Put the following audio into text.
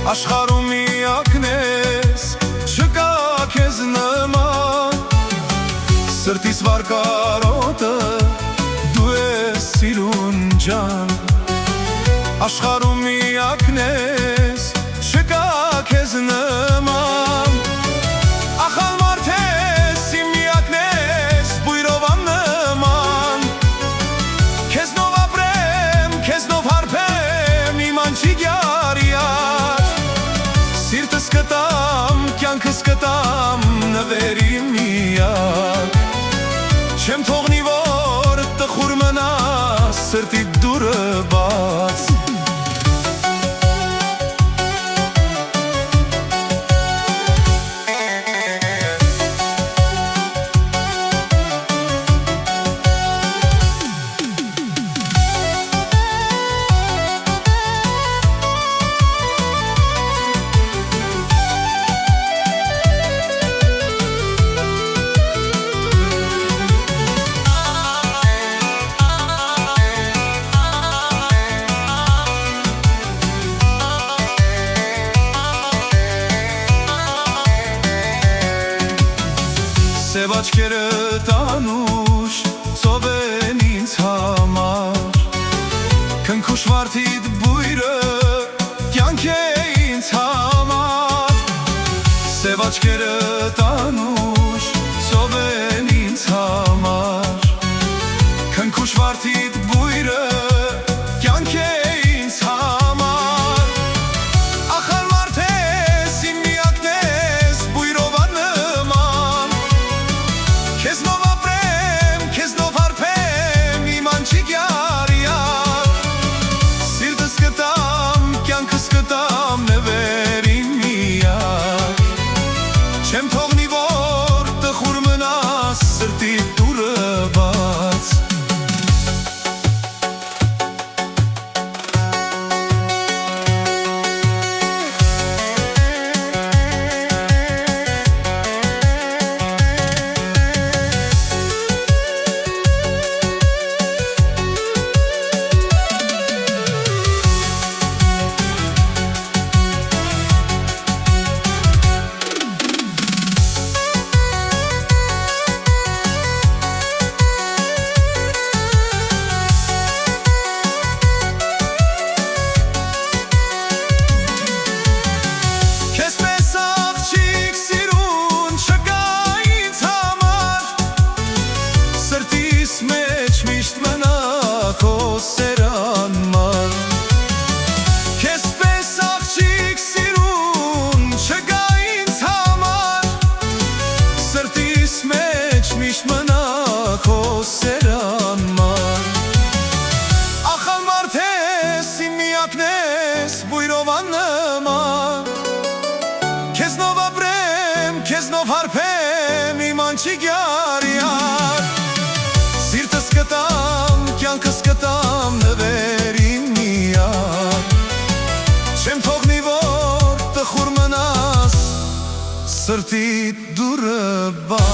Աշխարհում միակն ես, չկա քեզ նման, սրտիս վարկարոտը դու ես սիրուն ջան։ Աշխարհում միակն ես, չկա քեզ նման, ախալ մարդ ես, իմ միակն ես, բույրով աննման, քեզնով ապրեմ, քեզնով հարբեմ, իմ անջիգյար յար, սիրտս կտամ, կյանքս կտամ, նվերի միակ, չեմ թողնի, որ տխուր մնա սրտի դուրը բաց։ Սև աչքերդ անուշ ծով են ինձ համար, քնքուշ վարդիդ բույրը կյանք է ինձ համար, սև աչքերդ անուշ ծով են ինձ համար, քնքուշ վարդիդ բույրը կյանք է ինձ համար, ախալ մարդ ես, իմ միակն ես, բույրով աննման, քեզնով ապրեմ, քեզնով հարբեմ, իմ անջիգյար յար, սիրտս կտամ, կյանքս կտամ, նվերի միակ, չեմ թողնի, որ տխուր մնա սրտի դուրը բաց։ Բույրով աննման, քեզնով ապրեմ, քեզնով հարբեմ, իմ անջիգյար յար, սիրտս կտամ, կյանքս կտամ, նվերի միակ, չեմ թողնի, որ տխուր մնաս սրտի դուրը բաց։